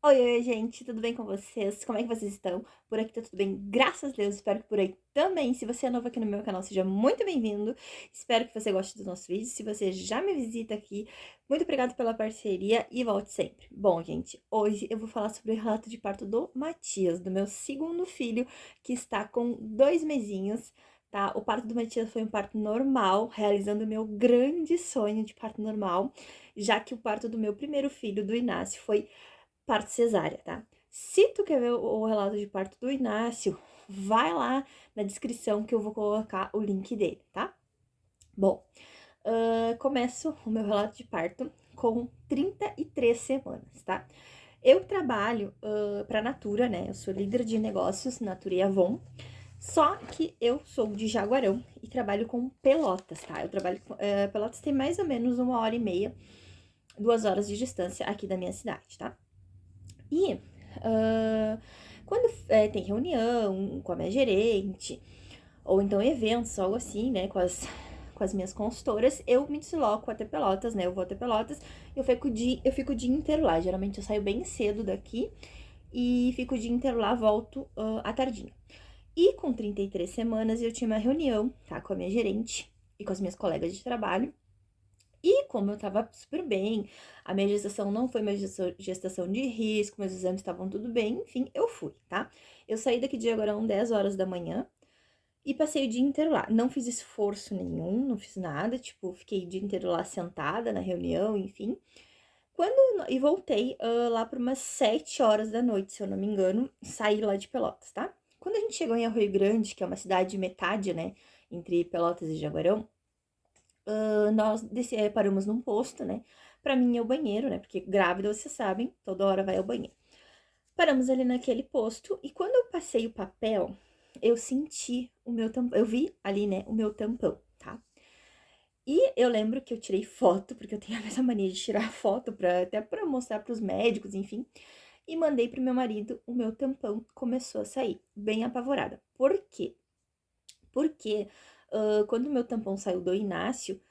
Oi, oi, gente, tudo bem com vocês? Como é que vocês estão? Por aqui tá tudo bem, graças a Deus. Espero que por aí também. Se você é novo aqui no meu canal, seja muito bem-vindo. Espero que você goste dos nossos vídeos. Se você já me visita aqui, muito obrigada pela parceria e volte sempre. Bom, gente, hoje eu vou falar sobre o relato de parto do Matias, do meu segundo filho, que está com 2 mesinhos, tá? O parto do Matias foi um parto normal, realizando o meu grande sonho de parto normal, já que o parto do meu primeiro filho, do Inácio, foi parto cesárea, tá? Se tu quer ver o relato de parto do Inácio, vai lá na descrição que eu vou colocar o link dele, tá? Bom, começo o meu relato de parto com 33 semanas, tá? Eu trabalho para Natura, né? Eu sou líder de negócios Natura e Avon. Só que eu sou de Jaguarão e trabalho com Pelotas, tá? Eu trabalho com Pelotas tem mais ou menos 1h30, 2 horas de distância aqui da minha cidade, tá? E quando tem reunião com a minha gerente, ou então eventos, algo assim, né, com as minhas consultoras, eu me desloco até Pelotas, né, eu vou até Pelotas, eu fico o dia inteiro lá, geralmente eu saio bem cedo daqui e fico o dia inteiro lá, volto à tardinha. E com 33 semanas eu tinha uma reunião, tá, com a minha gerente e com as minhas colegas de trabalho, e como eu tava super bem, a minha gestação não foi uma gestação de risco, meus exames estavam tudo bem, enfim, eu fui, tá? Eu saí daqui de Jaguarão 10 horas da manhã e passei o dia inteiro lá. Não fiz esforço nenhum, não fiz nada, tipo, fiquei o dia inteiro lá sentada na reunião, enfim. E voltei lá por umas 7 horas da noite, se eu não me engano, saí lá de Pelotas, tá? Quando a gente chegou em Arroio Grande, que é uma cidade metade, né, entre Pelotas e Jaguarão, nós paramos num posto, né? Pra mim é o banheiro, né? Porque grávida, vocês sabem, toda hora vai ao banheiro. Paramos ali naquele posto e quando eu passei o papel, eu senti o meu tampão. Eu vi ali, né, o meu tampão, tá? E eu lembro que eu tirei foto, porque eu tenho a mesma mania de tirar foto até pra mostrar pros médicos, enfim. E mandei pro meu marido, o meu tampão começou a sair, bem apavorada. Por quê? Porque quando o meu tampão saiu do Inácio,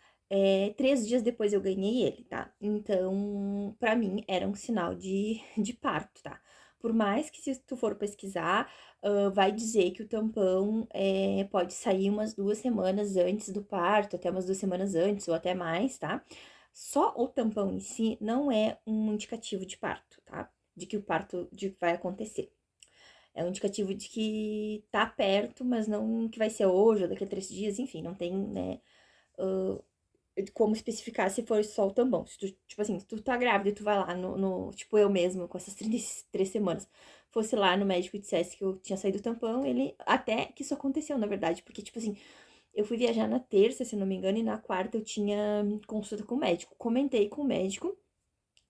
3 dias depois eu ganhei ele, tá? Então, pra mim, era um sinal de parto, tá? Por mais que se tu for pesquisar, vai dizer que o tampão pode sair umas 2 semanas antes do parto, até umas 2 semanas antes, ou até mais, tá? Só o tampão em si não é um indicativo de parto, tá? De que o parto vai acontecer. É um indicativo de que tá perto, mas não que vai ser hoje ou daqui a 3 dias, enfim, não tem, né, como especificar se for só o tampão. Se tu, tipo assim, se tu tá grávida e tu vai lá tipo, eu mesmo, com essas 33 semanas, fosse lá no médico e dissesse que eu tinha saído do tampão, ele, até que isso aconteceu, na verdade, porque, tipo assim, eu fui viajar na terça, se não me engano, e na quarta eu tinha consulta com o médico. Comentei com o médico,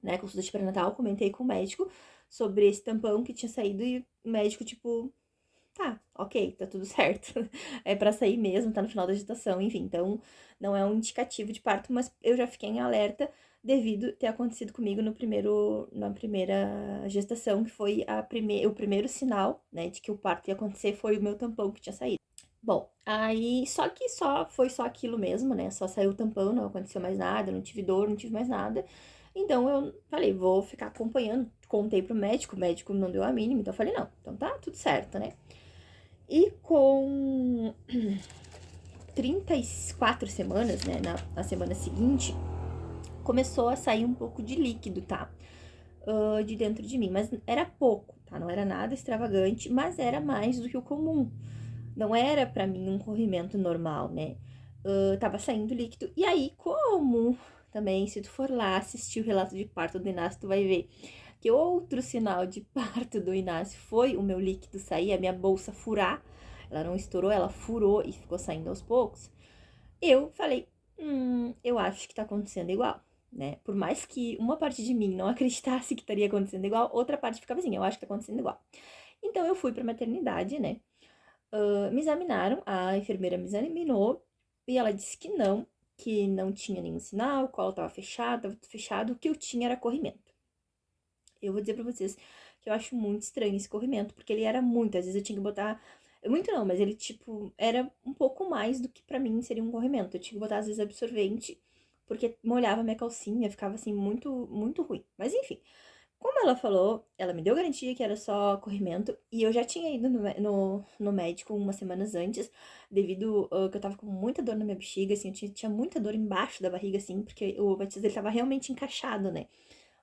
né, consulta de pré-natal, comentei com o médico sobre esse tampão que tinha saído e o médico, tipo, tá, ok, tá tudo certo. É pra sair mesmo, tá no final da gestação, enfim. Então, não é um indicativo de parto, mas eu já fiquei em alerta devido ter acontecido comigo na primeira gestação, que foi o primeiro sinal, né, de que o parto ia acontecer, foi o meu tampão que tinha saído. Bom, aí só que foi só aquilo mesmo, né? Só saiu o tampão, não aconteceu mais nada, não tive dor, não tive mais nada. Então eu falei, vou ficar acompanhando. Contei pro médico, o médico não deu a mínima, então eu falei, não, então tá tudo certo, né? E com 34 semanas, né, na semana seguinte, começou a sair um pouco de líquido, tá? De dentro de mim, mas era pouco, tá? Não era nada extravagante, mas era mais do que o comum. Não era pra mim um corrimento normal, né? Tava saindo líquido. E aí, como também, se tu for lá assistir o relato de parto do Inácio, tu vai ver que outro sinal de parto do Inácio foi o meu líquido sair, a minha bolsa furar. Ela não estourou, ela furou e ficou saindo aos poucos. Eu falei, eu acho que tá acontecendo igual, né? Por mais que uma parte de mim não acreditasse que estaria acontecendo igual, outra parte ficava assim, eu acho que tá acontecendo igual. Então eu fui pra maternidade, né? Me examinaram, a enfermeira me examinou e ela disse que não tinha nenhum sinal, o colo tava fechado, tava tudo fechado, o que eu tinha era corrimento. Eu vou dizer pra vocês que eu acho muito estranho esse corrimento, porque ele era muito, às vezes eu tinha que botar, muito não, mas ele, tipo, era um pouco mais do que pra mim seria um corrimento. Eu tinha que botar, às vezes, absorvente, porque molhava minha calcinha, ficava, assim, muito, muito ruim. Mas, enfim, Como ela falou, ela me deu garantia que era só corrimento, e eu já tinha ido no médico umas semanas antes, devido que eu tava com muita dor na minha bexiga, assim, eu tinha muita dor embaixo da barriga, assim, porque o Matias, ele tava realmente encaixado, né?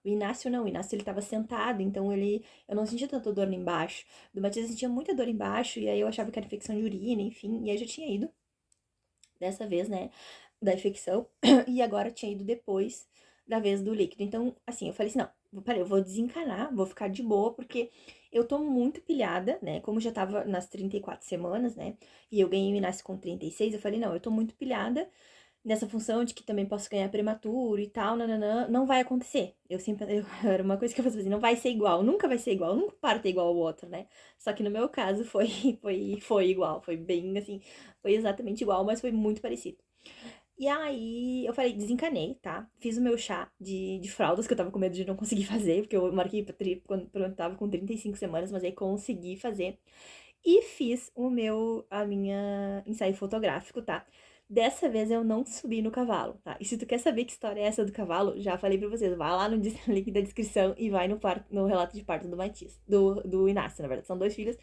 O Inácio não, o Inácio ele tava sentado, então eu não sentia tanta dor embaixo. Do Matias eu sentia muita dor embaixo, e aí eu achava que era infecção de urina, enfim, e aí eu já tinha ido dessa vez, né, da infecção, e agora tinha ido depois da vez do líquido. Então, assim, eu falei assim, não, peraí, eu vou desencanar, vou ficar de boa, porque eu tô muito pilhada, né, como já tava nas 34 semanas, né, e eu ganhei o Inácio com 36, eu falei, não, eu tô muito pilhada nessa função de que também posso ganhar prematuro e tal, nananã, não vai acontecer. Era uma coisa que eu fazia assim, não vai ser igual, nunca vai ser igual, nunca para ter igual ao outro, né? Só que no meu caso foi igual, foi bem assim, foi exatamente igual, mas foi muito parecido. E aí eu falei, desencanei, tá? Fiz o meu chá de fraldas, que eu tava com medo de não conseguir fazer, porque eu marquei quando eu tava com 35 semanas, mas aí consegui fazer. E fiz a minha ensaio fotográfico, tá? Dessa vez eu não subi no cavalo, tá? E se tu quer saber que história é essa do cavalo, já falei pra vocês, vai lá no link da descrição e vai no relato de parto do Matias, do Inácio, na verdade, são dois filhos.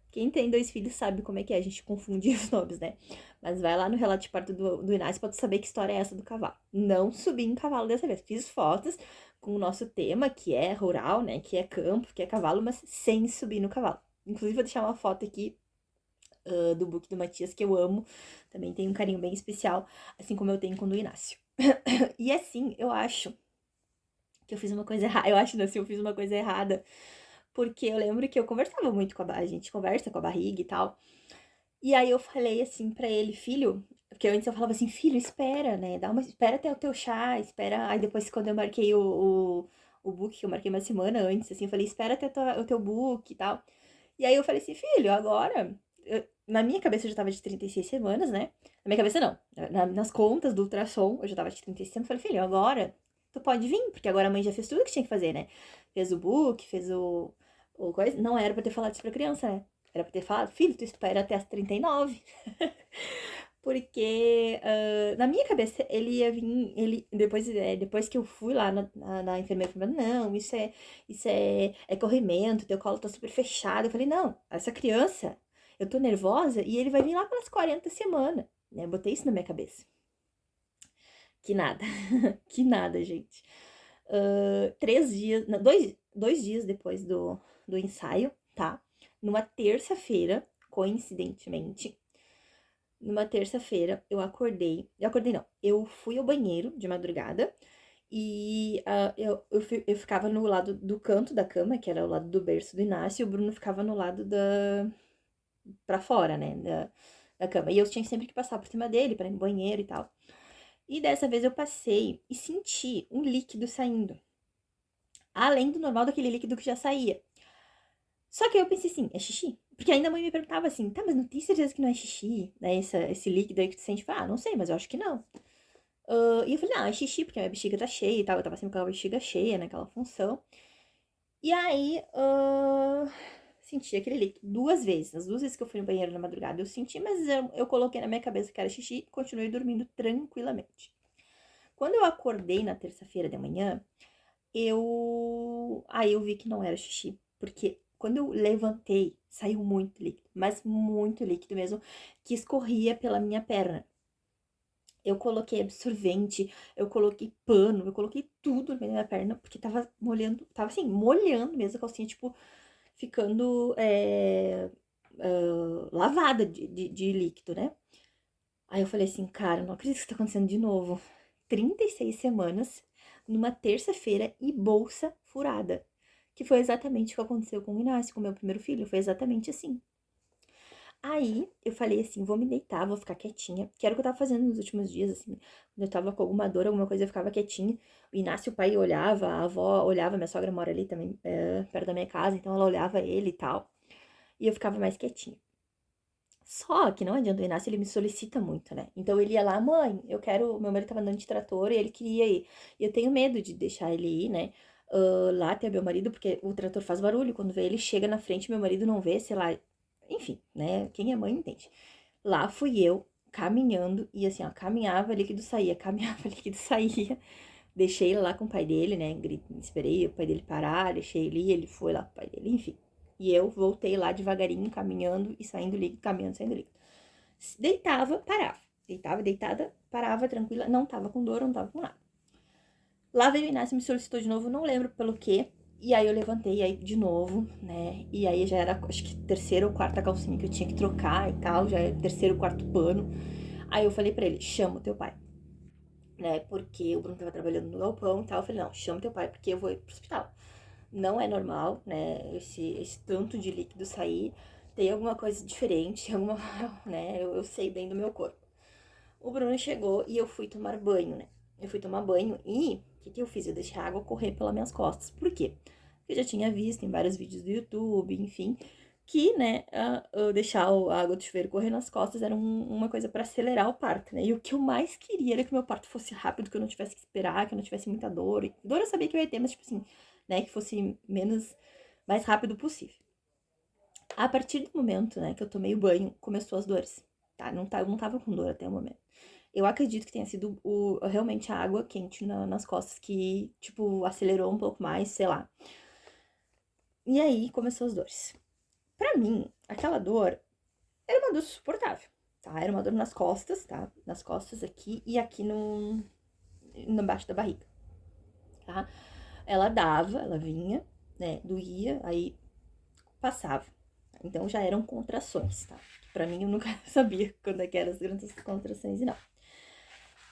Quem tem dois filhos sabe como é que é, a gente confunde os nomes, né? Mas vai lá no relato de parto do Inácio pra tu saber que história é essa do cavalo. Não subi em cavalo dessa vez, fiz fotos com o nosso tema, que é rural, né? Que é campo, que é cavalo, mas sem subir no cavalo. Inclusive, vou deixar uma foto aqui do book do Matias, que eu amo. Também tem um carinho bem especial, assim como eu tenho com o do Inácio. E assim, eu acho que eu fiz uma coisa errada. Eu acho, assim, eu fiz uma coisa errada. Porque eu lembro que eu conversava muito com a gente conversa com a barriga e tal. E aí eu falei assim pra ele, filho, porque antes eu falava assim, filho, espera, né? Espera até o teu chá, espera. Aí depois, quando eu marquei o book, que eu marquei uma semana antes, assim, eu falei, espera até o teu book e tal. E aí eu falei assim, filho, agora. Na minha cabeça eu já tava de 36 semanas, né? Na minha cabeça não. Nas contas do ultrassom, eu já tava de 36 semanas. Eu falei, filho, agora tu pode vir, porque agora a mãe já fez tudo que tinha que fazer, né? Fez o book, fez o coisa. Não era pra ter falado isso pra criança, né? Era pra ter falado, filho, tu espera até as 39. Porque na minha cabeça ele ia vir, depois que eu fui lá na enfermeira, falando, não, isso é corrimento, teu colo tá super fechado. Eu falei, não, essa criança, eu tô nervosa e ele vai vir lá pelas 40 semanas, né? Eu botei isso na minha cabeça. Que nada, que nada, gente. 3 dias, não, dois dias depois do ensaio, tá? Numa terça-feira, coincidentemente, numa terça-feira, eu acordei não, eu fui ao banheiro de madrugada e eu ficava no lado do canto da cama, que era o lado do berço do Inácio, e o Bruno ficava no lado pra fora, né, da cama. E eu tinha sempre que passar por cima dele pra ir no banheiro e tal. E dessa vez eu passei e senti um líquido saindo, além do normal daquele líquido que já saía. Só que aí eu pensei assim, é xixi? Porque ainda a mãe me perguntava assim, tá, mas não tem certeza que não é xixi, né? Esse líquido aí que tu sente. Eu falei, não sei, mas eu acho que não. E eu falei, é xixi, porque a minha bexiga tá cheia e tal. Eu tava sempre com a bexiga cheia, naquela função. E aí, senti aquele líquido 2 vezes. As 2 vezes que eu fui no banheiro na madrugada, eu senti, mas eu coloquei na minha cabeça que era xixi e continuei dormindo tranquilamente. Quando eu acordei na terça-feira de manhã, Aí eu vi que não era xixi, porque quando eu levantei, saiu muito líquido, mas muito líquido mesmo, que escorria pela minha perna. Eu coloquei absorvente, eu coloquei pano, eu coloquei tudo na minha perna, porque tava molhando, tava assim, molhando mesmo a calcinha, tipo, ficando lavada de líquido, né? Aí eu falei assim, cara, não acredito que isso tá acontecendo de novo. 36 semanas, numa terça-feira e bolsa furada. Que foi exatamente o que aconteceu com o Inácio, com o meu primeiro filho. Foi exatamente assim. Aí eu falei assim, vou me deitar, vou ficar quietinha. Que era o que eu tava fazendo nos últimos dias, assim. Quando eu tava com alguma dor, alguma coisa, eu ficava quietinha. O Inácio, o pai olhava, a avó olhava, minha sogra mora ali também, perto da minha casa, então ela olhava ele e tal. E eu ficava mais quietinha. Só que não adianta, o Inácio, ele me solicita muito, né? Então ele ia lá, mãe, eu quero. Meu marido tava andando de trator e ele queria ir. E eu tenho medo de deixar ele ir, né? Lá até meu marido, porque o trator faz barulho. Quando vê ele chega na frente, meu marido não vê, sei lá. Enfim, né? Quem é mãe entende. Lá fui eu, caminhando, e assim, ó, caminhava, líquido saía, caminhava, líquido saía. Deixei ele lá com o pai dele, né? Esperei o pai dele parar, deixei ele foi lá com o pai dele, enfim. E eu voltei lá devagarinho, caminhando e saindo líquido, caminhando, saindo líquido. Deitava, parava. Deitava, deitada, parava, tranquila. Não tava com dor, não tava com nada. Lá veio o Inácio, me solicitou de novo, não lembro pelo quê. E aí eu levantei aí de novo, né? E aí já era, acho que terceira ou quarta calcinha que eu tinha que trocar e tal. Já era terceiro ou quarto pano. Aí eu falei pra ele, chama o teu pai. Né? Porque o Bruno tava trabalhando no galpão e tal. Eu falei, não, chama teu pai porque eu vou ir pro hospital. Não é normal, né? Esse tanto de líquido sair. Tem alguma coisa diferente, alguma, né? Eu sei bem do meu corpo. O Bruno chegou e eu fui tomar banho, né? Eu fui tomar banho e o que eu fiz? Eu deixei a água correr pelas minhas costas. Por quê? Porque eu já tinha visto em vários vídeos do YouTube, enfim, que, né, deixar a água do chuveiro correr nas costas era uma coisa para acelerar o parto, né? E o que eu mais queria era que o meu parto fosse rápido, que eu não tivesse que esperar, que eu não tivesse muita dor. Dor eu sabia que eu ia ter, mas, tipo assim, né, que fosse mais rápido possível. A partir do momento, né, que eu tomei o banho, começou as dores, tá? Eu não tava com dor até o momento. Eu acredito que tenha sido realmente a água quente nas costas que, tipo, acelerou um pouco mais, sei lá. E aí começou as dores. Pra mim, aquela dor era uma dor suportável, tá? Era uma dor nas costas, tá? Nas costas aqui e aqui no baixo da barriga, tá? Ela vinha, né? Doía, aí passava. Então já eram contrações, tá? Pra mim eu nunca sabia quando é que eram as grandes contrações e não.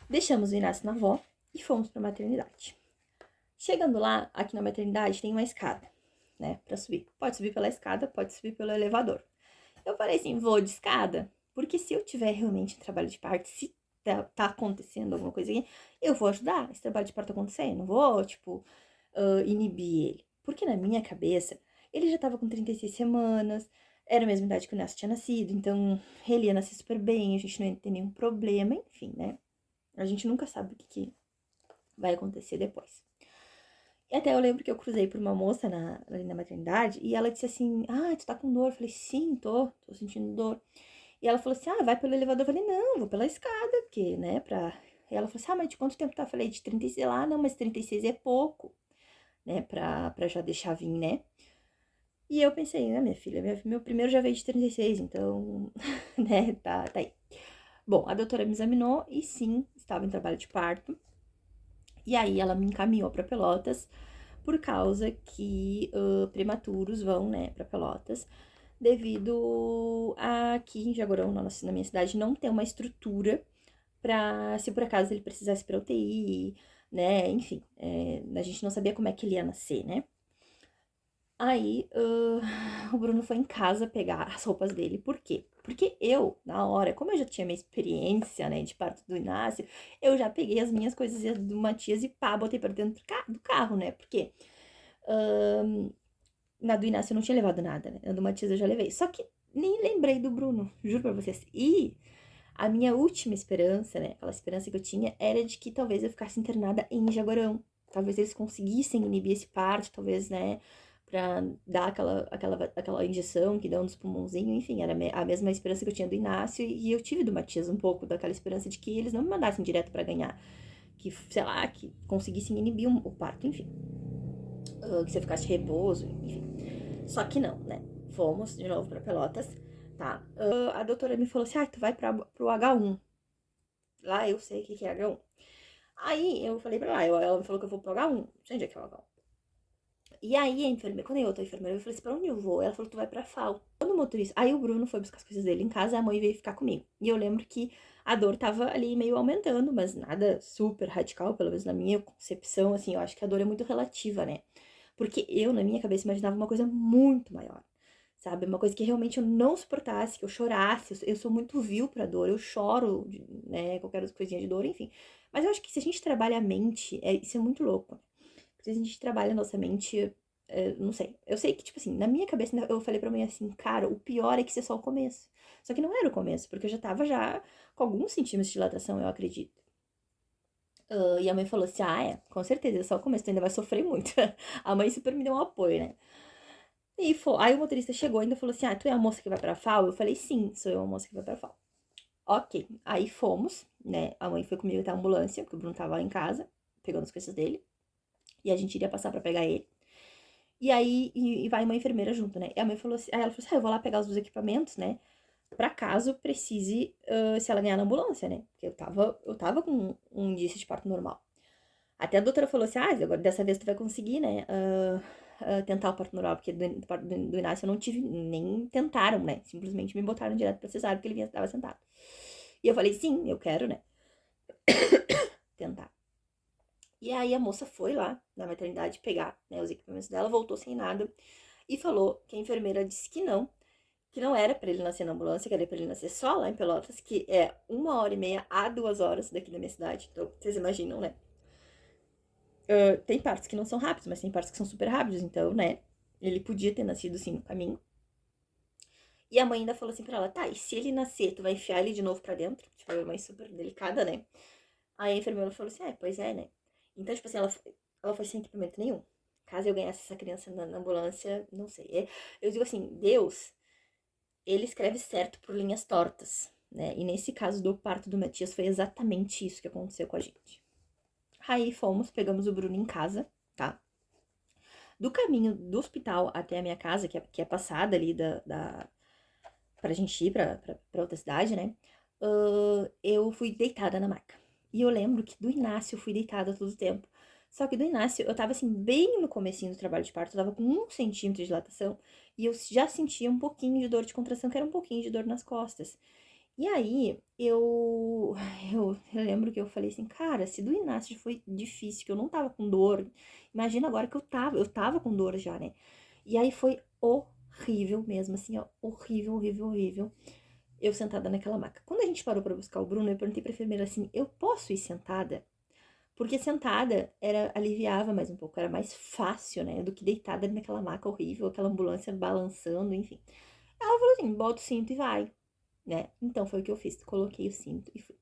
Deixamos o Inácio na avó e fomos pra maternidade. Chegando lá, aqui na maternidade tem uma escada, né, pra subir. Pode subir pela escada, pode subir pelo elevador. Eu falei assim, vou de escada, porque se eu tiver realmente trabalho de parto, se tá acontecendo alguma coisa aqui, eu vou ajudar esse trabalho de parto acontecer, não vou, tipo, inibir ele. Porque na minha cabeça, ele já tava com 36 semanas, era a mesma idade que o Inácio tinha nascido, então ele ia nascer super bem, a gente não ia ter nenhum problema, enfim, né? A gente nunca sabe o que vai acontecer depois. E até eu lembro que eu cruzei por uma moça ali na maternidade e ela disse assim: Ah, tu tá com dor? Eu falei: Sim, tô sentindo dor. E ela falou assim: Ah, vai pelo elevador. Eu falei: Não, vou pela escada, porque, né, pra. E ela falou assim: Ah, mas de quanto tempo tá? Eu falei: De 36 lá, não, mas 36 é pouco, né, pra já deixar vir, né? E eu pensei, né, minha filha, meu primeiro já veio de 36, então, né, tá aí. Bom, a doutora me examinou e sim, estava em trabalho de parto. E aí ela me encaminhou para Pelotas, por causa que prematuros vão, né, para Pelotas, devido a aqui em Jaguarão, na minha cidade, não ter uma estrutura para, se por acaso ele precisasse ir pra UTI, né, enfim, a gente não sabia como é que ele ia nascer, né. Aí, o Bruno foi em casa pegar as roupas dele. Por quê? Porque eu, na hora, como eu já tinha minha experiência, né, de parto do Inácio, eu já peguei as minhas coisas do Matias e pá, botei pra dentro do carro, né? Porque na do Inácio eu não tinha levado nada, né? Na do Matias eu já levei. Só que nem lembrei do Bruno, juro pra vocês. E a minha última esperança, né, aquela esperança que eu tinha, era de que talvez eu ficasse internada em Jaguarão. Talvez eles conseguissem inibir esse parto, talvez, né, pra dar aquela injeção que dão nos pulmãozinhos, enfim, era a mesma esperança que eu tinha do Inácio e eu tive do Matias um pouco daquela esperança de que eles não me mandassem direto pra ganhar, que, sei lá, que conseguissem inibir o parto, enfim, que se eu ficasse de repouso, enfim. Só que não, né, fomos de novo pra Pelotas, tá, a doutora me falou assim, tu vai pro H1, lá eu sei o que é H1. Aí eu falei pra ela me falou que eu vou pro H1, não sei onde é que é o H1. E aí a enfermeira, quando eu outra enfermeira, eu falei assim, pra onde eu vou? Ela falou, tu vai pra FAO. Quando o motorista, aí o Bruno foi buscar as coisas dele em casa, a mãe veio ficar comigo. E eu lembro que a dor tava ali meio aumentando, mas nada super radical, pelo menos na minha concepção, assim, eu acho que a dor é muito relativa, né? Porque eu, na minha cabeça, imaginava uma coisa muito maior, sabe? Uma coisa que realmente eu não suportasse, que eu chorasse. Eu sou muito vil pra dor, eu choro, né? Qualquer coisinha de dor, enfim. Mas eu acho que se a gente trabalha a mente, isso é muito louco. Se a gente trabalha a nossa mente, não sei. Eu sei que, tipo assim, na minha cabeça, eu falei pra mãe assim, cara, o pior é que isso é só o começo. Só que não era o começo, porque eu já tava com alguns centímetros de dilatação, eu acredito. E a mãe falou assim, com certeza, é só o começo, tu ainda vai sofrer muito. A mãe super me deu um apoio, né? E aí o motorista chegou e ainda falou assim, tu é a moça que vai pra FAO? Eu falei, sim, sou eu a moça que vai pra FAO. Ok, aí fomos, né? A mãe foi comigo até a ambulância, porque o Bruno tava lá em casa. pegando as coisas dele. E a gente iria passar pra pegar ele. E aí, vai uma enfermeira junto, né? E a mãe falou assim, aí ela falou assim, eu vou lá pegar os 2 equipamentos, né? Pra caso precise, se ela ganhar na ambulância, né? Porque eu tava com um indício de parto normal. Até a doutora falou assim, agora dessa vez tu vai conseguir, né? Tentar o parto normal, porque do Inácio eu não tive, nem tentaram, né? Simplesmente me botaram direto pra cesárea, porque ele estava sentado. E eu falei, sim, eu quero, né? Tentar. E aí a moça foi lá na maternidade pegar, né, os equipamentos dela, voltou sem nada e falou que a enfermeira disse que não era pra ele nascer na ambulância, que era pra ele nascer só lá em Pelotas, que é 1h30 a 2 horas daqui da minha cidade. Então, vocês imaginam, né? Tem partos que não são rápidos, mas tem partos que são super rápidos, então, né? Ele podia ter nascido sim no caminho. E a mãe ainda falou assim pra ela, tá, e se ele nascer, tu vai enfiar ele de novo pra dentro? Tipo, a mãe super delicada, né? Aí a enfermeira falou assim, pois é, né? Então, tipo assim, ela foi sem equipamento nenhum. Caso eu ganhasse essa criança na ambulância, não sei. Eu digo assim, Deus, ele escreve certo por linhas tortas, né? E nesse caso do parto do Matias foi exatamente isso que aconteceu com a gente. Aí fomos, pegamos o Bruno em casa, tá? Do caminho do hospital até a minha casa, que é passada ali pra gente ir pra outra cidade, né? Eu fui deitada na maca. E eu lembro que do Inácio eu fui deitada todo o tempo. Só que do Inácio, eu tava assim, bem no comecinho do trabalho de parto, eu tava com 1 centímetro de dilatação, e eu já sentia um pouquinho de dor de contração, que era um pouquinho de dor nas costas. E aí, eu lembro que eu falei assim, cara, se do Inácio foi difícil, que eu não tava com dor, imagina agora que eu tava com dor já, né? E aí foi horrível mesmo, assim, ó, horrível, horrível, horrível. Eu sentada naquela maca. Quando a gente parou pra buscar o Bruno, eu perguntei pra enfermeira assim, eu posso ir sentada? Porque sentada aliviava mais um pouco, era mais fácil, né, do que deitada ali naquela maca horrível, aquela ambulância balançando, enfim. Ela falou assim, bota o cinto e vai, né? Então foi o que eu fiz, coloquei o cinto e fui.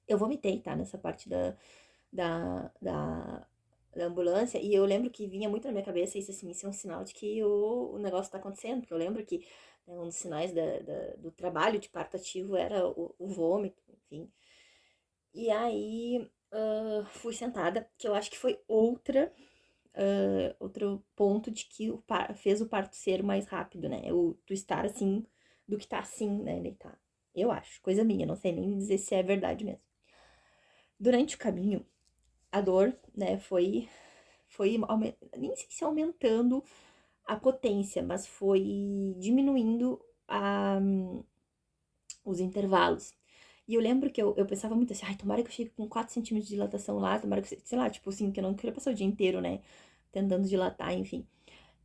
Eu vomitei, tá, nessa parte da, da, da ambulância, e eu lembro que vinha muito na minha cabeça isso assim, isso é um sinal de que o negócio tá acontecendo, porque eu lembro que, né, um dos sinais do trabalho de parto ativo era o vômito, enfim. E aí, fui sentada, que eu acho que foi outro ponto de que fez o parto ser mais rápido, né? Tu estar assim, do que tá assim, né, deitar. Eu acho, coisa minha, não sei nem dizer se é verdade mesmo. Durante o caminho, a dor, né, nem sei se aumentando a potência, mas foi diminuindo os intervalos. E eu lembro que eu pensava muito assim, tomara que eu chegue com 4 centímetros de dilatação lá, tomara que, sei lá, tipo assim, que eu não queria passar o dia inteiro, né, tentando dilatar, enfim.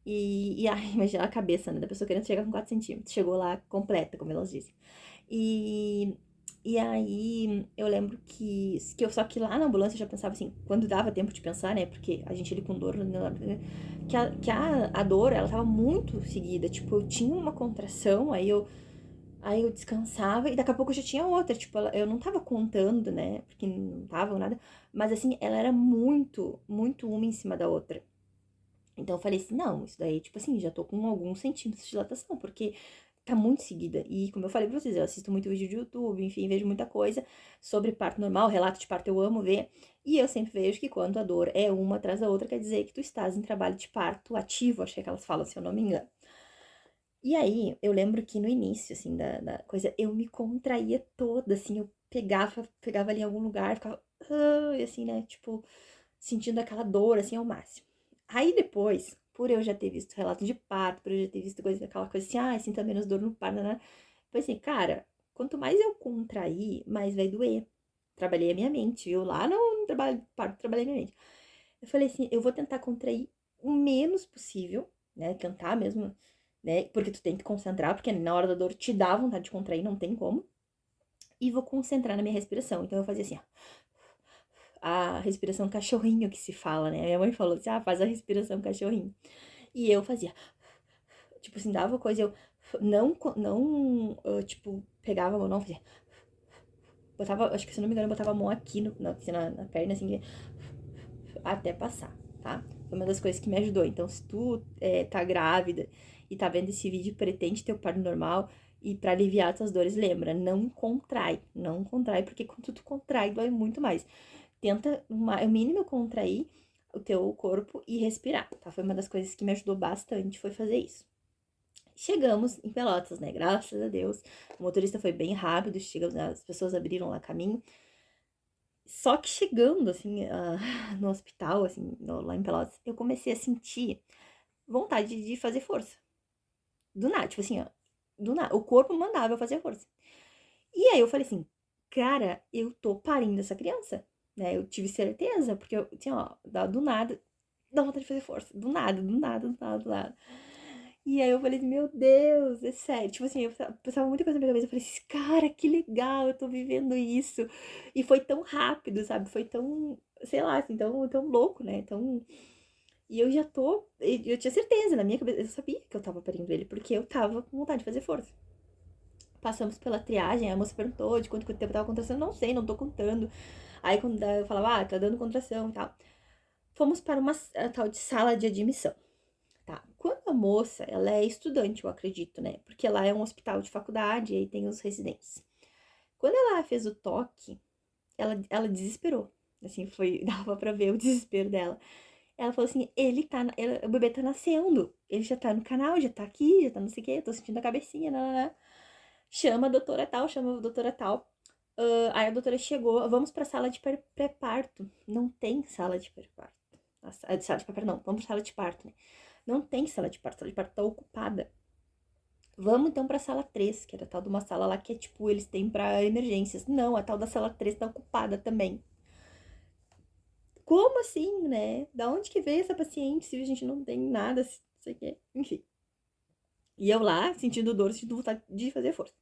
Imagina a cabeça, né, da pessoa querendo chegar com 4 centímetros. Chegou lá completa, como elas dizem. E, e aí, eu lembro só que lá na ambulância eu já pensava assim, quando dava tempo de pensar, né, porque a gente ali com dor, né, a dor, ela tava muito seguida, tipo, eu tinha uma contração, aí eu descansava e daqui a pouco eu já tinha outra, tipo, eu não tava contando, né, porque não tava nada, mas assim, ela era muito, muito uma em cima da outra. Então eu falei assim, não, isso daí, tipo assim, já tô com alguns centímetros de dilatação, porque tá muito seguida. E como eu falei pra vocês, eu assisto muito vídeo de YouTube, enfim, vejo muita coisa sobre parto normal, relato de parto eu amo ver. E eu sempre vejo que quando a dor é uma atrás da outra, quer dizer que tu estás em trabalho de parto ativo, acho que é que elas falam, se eu não me engano. E aí, eu lembro que no início, assim, da coisa, eu me contraía toda, assim, eu pegava ali em algum lugar, ficava, assim, né, tipo, sentindo aquela dor, assim, ao máximo. Aí depois, por eu já ter visto relato de parto, por eu já ter visto aquela coisa assim, sinta menos dor no parto, né? Foi assim, cara, quanto mais eu contrair, mais vai doer. Trabalhei a minha mente, viu? Lá no trabalho de parto, trabalhei a minha mente. Eu falei assim, eu vou tentar contrair o menos possível, né? Cantar mesmo, né? Porque tu tem que concentrar, porque na hora da dor te dá vontade de contrair, não tem como. E vou concentrar na minha respiração. Então eu fazia assim, ó, a respiração cachorrinho que se fala, né? Minha mãe falou assim, faz a respiração cachorrinho. E eu fazia, tipo assim, dava coisa, eu tipo, pegava a mão, não, fazia, botava, acho que se não me engano, eu botava a mão aqui assim, na perna, assim, até passar, tá? Foi uma das coisas que me ajudou. Então, se tu tá grávida e tá vendo esse vídeo, pretende ter o parto normal, e pra aliviar tuas dores, lembra, não contrai, porque quando tu contrai, dói muito mais. tenta o mínimo contrair o teu corpo e respirar, tá? Foi uma das coisas que me ajudou bastante, foi fazer isso. Chegamos em Pelotas, né? Graças a Deus. O motorista foi bem rápido, chegamos, as pessoas abriram lá caminho. Só que chegando, assim, no hospital, assim, lá em Pelotas, eu comecei a sentir vontade de fazer força. Do nada, tipo assim, ó. Do nada. O corpo mandava eu fazer força. E aí eu falei assim, cara, eu tô parindo essa criança, né? Eu tive certeza, porque eu tinha, ó, do nada, dá vontade de fazer força. Do nada, do nada, do nada, do nada. E aí eu falei assim, meu Deus, é sério. Tipo assim, eu pensava muita coisa na minha cabeça. Eu falei assim, cara, que legal, eu tô vivendo isso. E foi tão rápido, sabe? Foi tão, sei lá, assim, tão louco, né? Tão... E eu já tô. Eu tinha certeza na minha cabeça. Eu sabia que eu tava parindo ele, porque eu tava com vontade de fazer força. Passamos pela triagem, a moça perguntou de quanto tempo tava contração. Não sei, não tô contando. Aí quando eu falava, tá dando contração e tal. Fomos para uma tal de sala de admissão. Tá. Quando a moça, ela é estudante, eu acredito, né? Porque lá é um hospital de faculdade e aí tem os residentes. Quando ela fez o toque, ela desesperou. Assim, foi, dava pra ver o desespero dela. Ela falou assim, o bebê tá nascendo. Ele já tá no canal, já tá aqui, já tá não sei o quê, tô sentindo a cabecinha, né? Chama a doutora tal, chama a doutora tal. Aí a doutora chegou, vamos pra sala de pré-parto. Não tem sala de pré-parto. Sala de pré-parto não, vamos pra sala de parto, né? Não tem sala de parto tá ocupada. Vamos então pra sala 3, que era a tal de uma sala lá que é tipo, eles têm pra emergências. Não, a tal da sala 3 tá ocupada também. Como assim, né? Da onde que veio essa paciente se a gente não tem nada, não sei o quê? Enfim. E eu lá, sentindo dor, sentindo vontade de fazer força.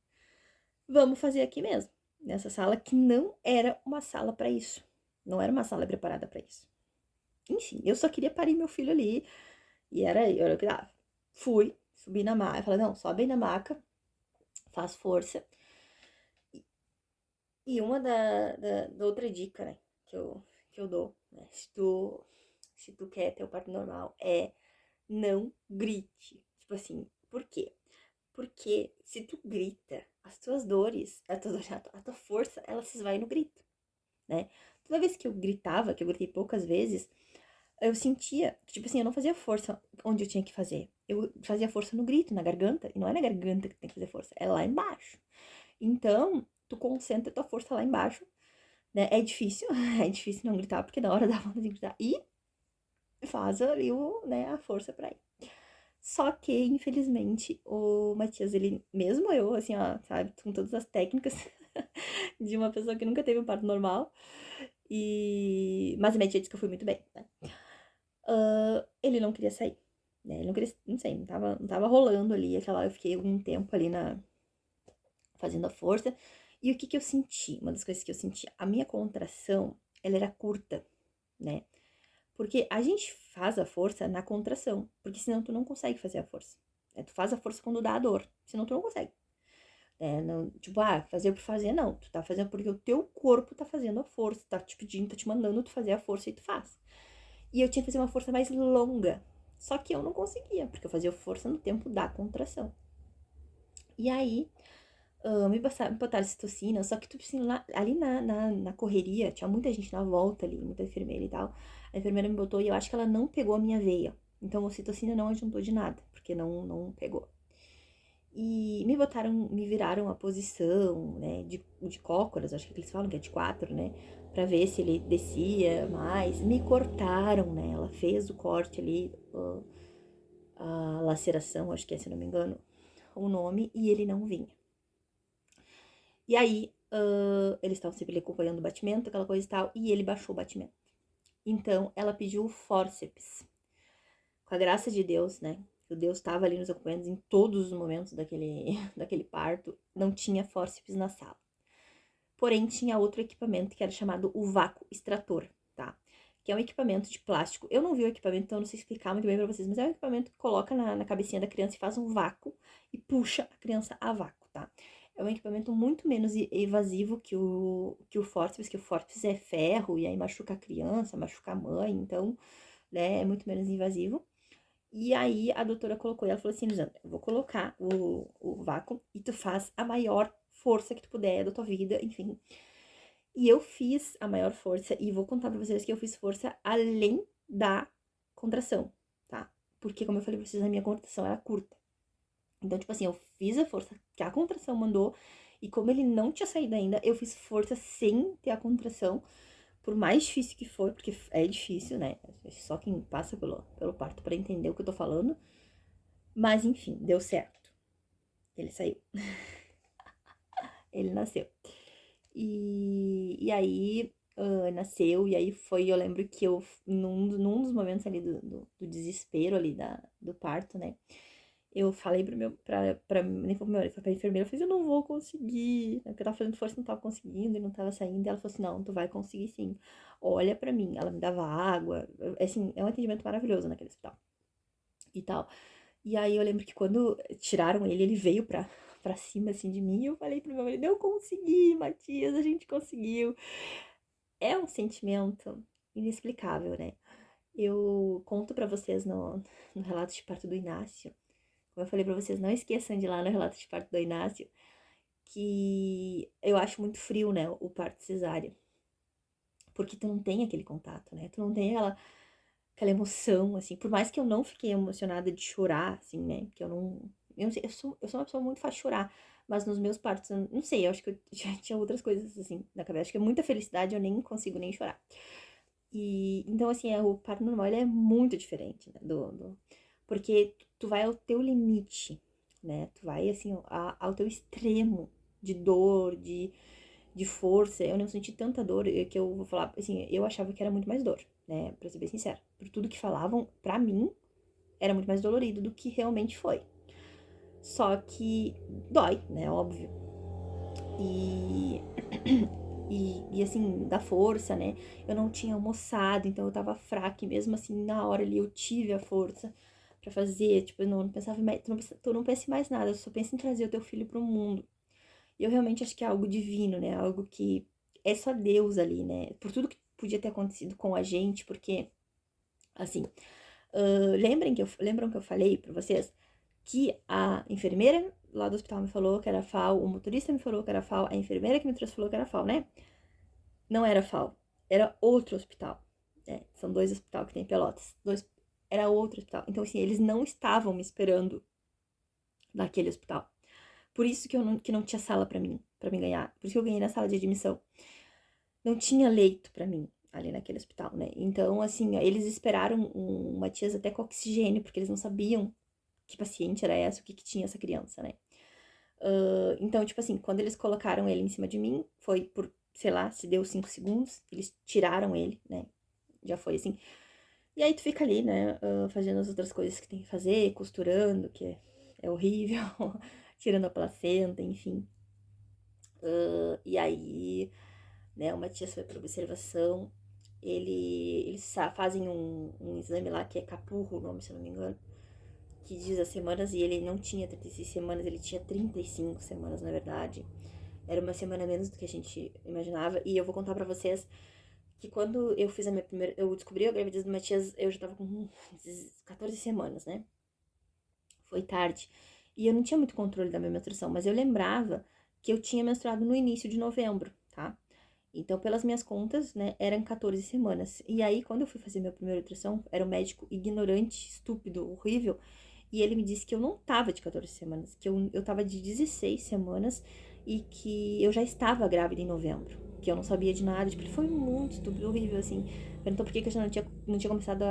Vamos fazer aqui mesmo. Nessa sala que não era uma sala pra isso. Não era uma sala preparada pra isso. Enfim, eu só queria parir meu filho ali. E era o que dava. Fui, subi na maca. Falei, não, sobe aí na maca, faz força. E uma da outra dica, né, que eu dou, né, se tu quer ter o parto normal, é não grite. Tipo assim, por quê? Porque se tu grita, as tuas dores, a tua força, ela se esvai no grito, né? Toda vez que eu gritava, que eu gritei poucas vezes, eu sentia que, tipo assim, eu não fazia força onde eu tinha que fazer. Eu fazia força no grito, na garganta. E não é na garganta que tem que fazer força, é lá embaixo. Então, tu concentra tua força lá embaixo, né? É difícil, é difícil não gritar, porque na hora dá vontade de gritar. E faz ali né, a força pra ir. Só que, infelizmente, o Matias, ele, mesmo eu, assim, ó, sabe, com todas as técnicas de uma pessoa que nunca teve um parto normal, mas a minha tia disse que eu fui muito bem, né? Ele não queria sair, né? Ele não queria, não sei, não tava rolando ali, eu fiquei algum tempo ali fazendo a força. E o que eu senti? Uma das coisas que eu senti, a minha contração, ela era curta, né? Porque a gente faz a força na contração, porque senão tu não consegue fazer a força. Tu faz a força quando dá a dor, senão tu não consegue. Não, tipo, fazer por fazer, não. Tu tá fazendo porque o teu corpo tá fazendo a força, tá te pedindo, tá te mandando tu fazer a força e tu faz. E eu tinha que fazer uma força mais longa, só que eu não conseguia, porque eu fazia força no tempo da contração. E aí, me botaram citocina, só que tu assim, ali na correria, tinha muita gente na volta ali, muita enfermeira e tal. A enfermeira me botou e eu acho que ela não pegou a minha veia. Então a citocina não adiantou de nada, porque não pegou. E me viraram a posição, né, de cócoras, acho que eles falam que é de 4, né, pra ver se ele descia mais. Me cortaram, né, ela fez o corte ali, a laceração, acho que é, se não me engano, o nome, e ele não vinha. E aí, eles estavam sempre acompanhando o batimento, aquela coisa e tal, e ele baixou o batimento. Então, ela pediu o fórceps. Com a graça de Deus, né? O Deus estava ali nos acompanhando em todos os momentos daquele parto. Não tinha fórceps na sala. Porém, tinha outro equipamento que era chamado o vácuo extrator, tá? Que é um equipamento de plástico. Eu não vi o equipamento, então eu não sei explicar muito bem pra vocês, mas é um equipamento que coloca na cabecinha da criança e faz um vácuo e puxa a criança a vácuo, tá? É um equipamento muito menos evasivo que o fórceps, que o fórceps é ferro e aí machuca a criança, machuca a mãe, então, né, é muito menos invasivo. E aí a doutora colocou, e ela falou assim, Lisandra, eu vou colocar o vácuo e tu faz a maior força que tu puder da tua vida, enfim. E eu fiz a maior força, e vou contar pra vocês que eu fiz força além da contração, tá? Porque, como eu falei pra vocês, a minha contração era curta. Então, tipo assim, eu fiz a força que a contração mandou, e como ele não tinha saído ainda, eu fiz força sem ter a contração, por mais difícil que foi, porque é difícil, né? Só quem passa pelo parto pra entender o que eu tô falando. Mas, enfim, deu certo. Ele saiu. Ele nasceu. E aí, nasceu, e aí foi, eu lembro que eu, num dos momentos ali do desespero ali do parto, né? Eu falei nem foi pro meu, foi pra enfermeira, eu falei, eu não vou conseguir, né? Porque eu tava fazendo força, não tava conseguindo, e não tava saindo, e ela falou assim, não, tu vai conseguir sim, olha pra mim, ela me dava água, assim, é um atendimento maravilhoso naquele hospital, e tal. E aí eu lembro que quando tiraram ele, ele veio pra cima, assim, de mim, e eu falei pro meu marido, eu consegui, Matias, a gente conseguiu. É um sentimento inexplicável, né? Eu conto pra vocês no relato de parto do Inácio, como eu falei pra vocês, não esqueçam de ir lá no relato de parto do Inácio, que eu acho muito frio, né, o parto cesárea. Porque tu não tem aquele contato, né? Tu não tem aquela emoção, assim. Por mais que eu não fiquei emocionada de chorar, assim, né? Que eu não. Eu não sei, eu sou uma pessoa muito fácil de chorar. Mas nos meus partos, eu não sei, eu acho que eu já tinha outras coisas, assim, na cabeça. Acho que é muita felicidade, eu nem consigo nem chorar. E, então, assim, o parto normal, ele é muito diferente, né? Porque tu vai ao teu limite, né? Tu vai, assim, ao teu extremo de dor, de força. Eu não senti tanta dor que eu vou falar, assim, eu achava que era muito mais dor, né? Pra ser bem sincera. Por tudo que falavam, pra mim, era muito mais dolorido do que realmente foi. Só que dói, né? Óbvio. E, e assim, da força, né? Eu não tinha almoçado, então eu tava fraca. E mesmo assim, na hora ali, eu tive a força pra fazer. Tipo, eu não pensava mais, tu não pensa em mais nada, eu só penso em trazer o teu filho pro mundo. E eu realmente acho que é algo divino, né? Algo que é só Deus ali, né? Por tudo que podia ter acontecido com a gente, porque, assim, lembram que eu falei pra vocês que a enfermeira lá do hospital me falou que era FAO, o motorista me falou que era FAO, a enfermeira que me trouxe falou que era FAO, né? Não era FAO, era outro hospital. Né? São dois hospitais que tem em Pelotas. Era outro hospital. Então, assim, eles não estavam me esperando naquele hospital. Por isso que não tinha sala pra mim ganhar. Por isso que eu ganhei na sala de admissão. Não tinha leito pra mim ali naquele hospital, né? Então, assim, eles esperaram o Matias até com oxigênio, porque eles não sabiam que paciente era essa, o que tinha essa criança, né? Então, tipo assim, quando eles colocaram ele em cima de mim, foi por, sei lá, se deu 5 segundos, eles tiraram ele, né? Já foi assim. E aí tu fica ali, né, fazendo as outras coisas que tem que fazer, costurando, que é horrível, tirando a placenta, enfim. E aí, né, o Matias foi para observação. Eles fazem um exame lá que é Capurro, o nome, se eu não me engano, que diz as semanas, e ele não tinha 36 semanas, ele tinha 35 semanas, na verdade. Era uma semana menos do que a gente imaginava. E eu vou contar pra vocês que quando eu fiz a minha primeira. Eu descobri a gravidez do Matias, eu já tava com 14 semanas, né? Foi tarde. E eu não tinha muito controle da minha menstruação, mas eu lembrava que eu tinha menstruado no início de novembro, tá? Então, pelas minhas contas, né, eram 14 semanas. E aí, quando eu fui fazer minha primeira ultrassom, era um médico ignorante, estúpido, horrível. E ele me disse que eu não tava de 14 semanas, que eu tava de 16 semanas e que eu já estava grávida em novembro. Que eu não sabia de nada. Tipo, ele foi muito estúpido, horrível, assim. Perguntou por que eu já não tinha começado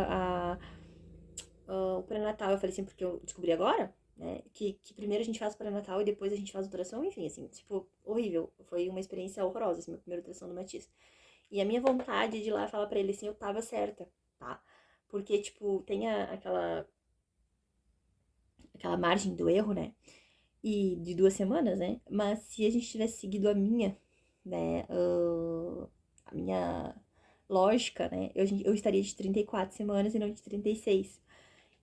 o pré-natal. Eu falei assim, porque eu descobri agora, né? Que primeiro a gente faz o pré-natal e depois a gente faz a ultrassom, enfim, assim, tipo, horrível. Foi uma experiência horrorosa, assim, minha primeira ultrassom do Matias. E a minha vontade de ir lá falar pra ele assim, eu tava certa, tá? Porque, tipo, tem aquela margem do erro, né? E de 2 semanas, né? Mas se a gente tivesse seguido a minha, né? A minha lógica, né? Eu estaria de 34 semanas e não de 36.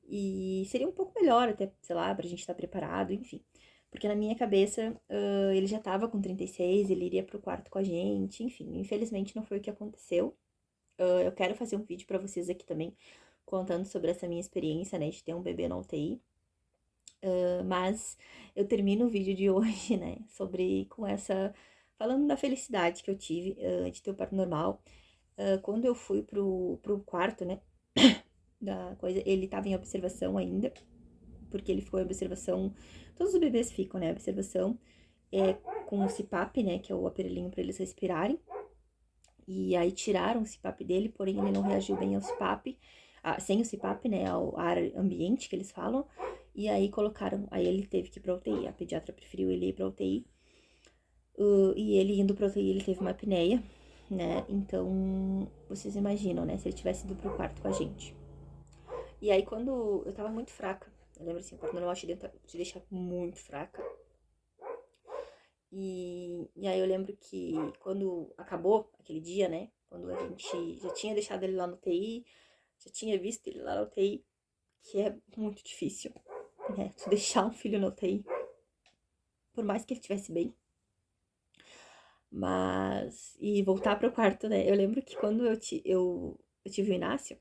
E seria um pouco melhor até, sei lá, pra gente estar preparado, enfim. Porque na minha cabeça, ele já tava com 36, ele iria pro quarto com a gente, enfim. Infelizmente não foi o que aconteceu. Eu quero fazer um vídeo pra vocês aqui também, contando sobre essa minha experiência, né, de ter um bebê na UTI. Mas eu termino o vídeo de hoje, né, com falando da felicidade que eu tive de ter o parto normal, quando eu fui pro quarto, né, da coisa, ele tava em observação ainda, porque ele ficou em observação, todos os bebês ficam, né, observação, com o CPAP, né, que é o aparelhinho para eles respirarem, e aí tiraram o CPAP dele, porém ele não reagiu bem ao CPAP, sem o CPAP, né, ao ar ambiente que eles falam, e aí colocaram, aí ele teve que ir pra UTI, a pediatra preferiu ele ir pra UTI, e ele indo pra UTI ele teve uma apneia, né, então vocês imaginam, né, se ele tivesse ido pro quarto com a gente. E aí quando eu tava muito fraca, eu lembro assim, o parto normal te deixa muito fraca, e aí eu lembro que quando acabou aquele dia, né, quando a gente já tinha deixado ele lá no UTI, já tinha visto ele lá na UTI, que é muito difícil, né, tu deixar um filho na UTI, por mais que ele estivesse bem, mas... E voltar pro quarto, né, eu lembro que quando eu tive o Inácio,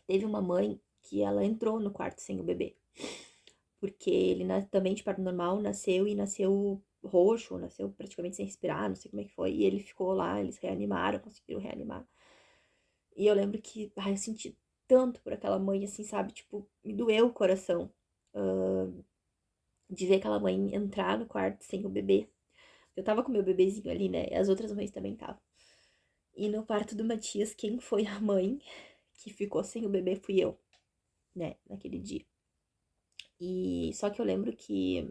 teve uma mãe que ela entrou no quarto sem o bebê, porque ele também de parto normal nasceu roxo, nasceu praticamente sem respirar, não sei como é que foi, e ele ficou lá, eles reanimaram, conseguiram reanimar. E eu lembro que, eu senti tanto por aquela mãe, assim, sabe, tipo, me doeu o coração de ver aquela mãe entrar no quarto sem o bebê. Eu tava com meu bebezinho ali, né, e as outras mães também estavam. E no parto do Matias, quem foi a mãe que ficou sem o bebê fui eu, né, naquele dia. E só que eu lembro que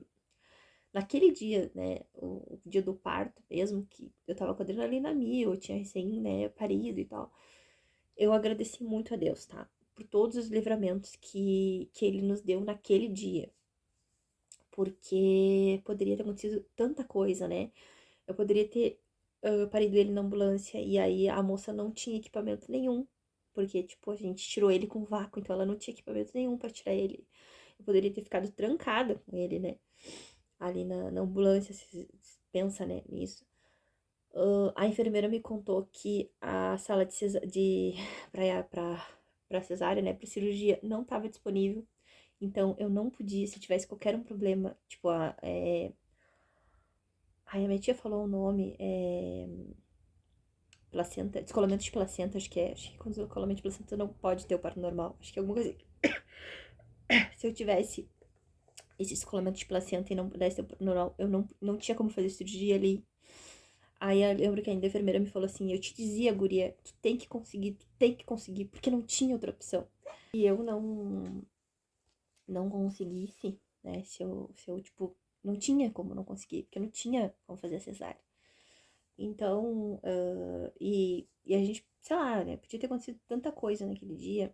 naquele dia, né, o dia do parto mesmo, que eu tava com a adrenalina mil, eu tinha recém, né, parido e tal, eu agradeci muito a Deus, tá? Por todos os livramentos que Ele nos deu naquele dia. Porque poderia ter acontecido tanta coisa, né? Eu poderia ter parido ele na ambulância e aí a moça não tinha equipamento nenhum. Porque, tipo, a gente tirou ele com vácuo, então ela não tinha equipamento nenhum pra tirar ele. Eu poderia ter ficado trancada com ele, né? Ali na ambulância, se pensa, né, nisso. A enfermeira me contou que a sala pra cesárea, né, pra cirurgia, não estava disponível. Então, eu não podia, se tivesse qualquer um problema, tipo, a minha tia falou o nome, placenta, descolamento de placenta, acho que é. Acho que quando descolamento de placenta não pode ter o parto normal. Acho que é alguma coisa. Se eu tivesse esse descolamento de placenta e não pudesse ter o parto normal, eu não tinha como fazer cirurgia ali. Aí eu lembro que a enfermeira me falou assim, eu te dizia, guria, tu tem que conseguir, porque não tinha outra opção. E eu não conseguisse, né, se eu, tipo, não tinha como não conseguir, porque não tinha como fazer a cesárea. Então, e a gente, sei lá, né, podia ter acontecido tanta coisa naquele dia,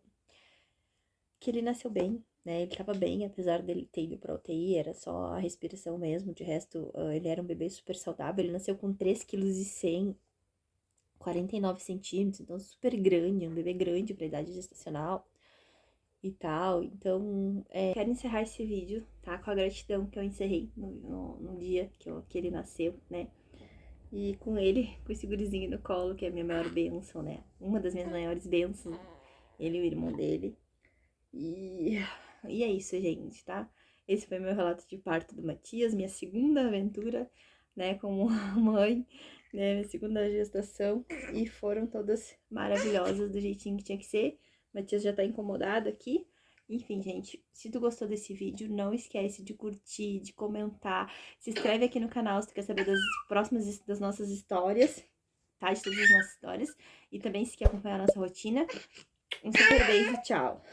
que ele nasceu bem, né, ele tava bem, apesar dele ter ido pra UTI, era só a respiração mesmo, de resto, ele era um bebê super saudável, ele nasceu com 3,1 kg, 49 centímetros, então super grande, um bebê grande pra idade gestacional e tal. Então, quero encerrar esse vídeo, tá? Com a gratidão que eu encerrei no dia que ele nasceu, né? E com ele, com esse gurizinho no colo, que é a minha maior bênção, né? Uma das minhas maiores bênçãos, ele e o irmão dele. E é isso, gente, tá? Esse foi meu relato de parto do Matias, minha segunda aventura, né, como mãe, né, minha segunda gestação, e foram todas maravilhosas do jeitinho que tinha que ser. O Matias já tá incomodado aqui. Enfim, gente, se tu gostou desse vídeo, não esquece de curtir, de comentar, se inscreve aqui no canal se tu quer saber das nossas histórias, tá? De todas as nossas histórias. E também se quer acompanhar a nossa rotina. Um super beijo, tchau!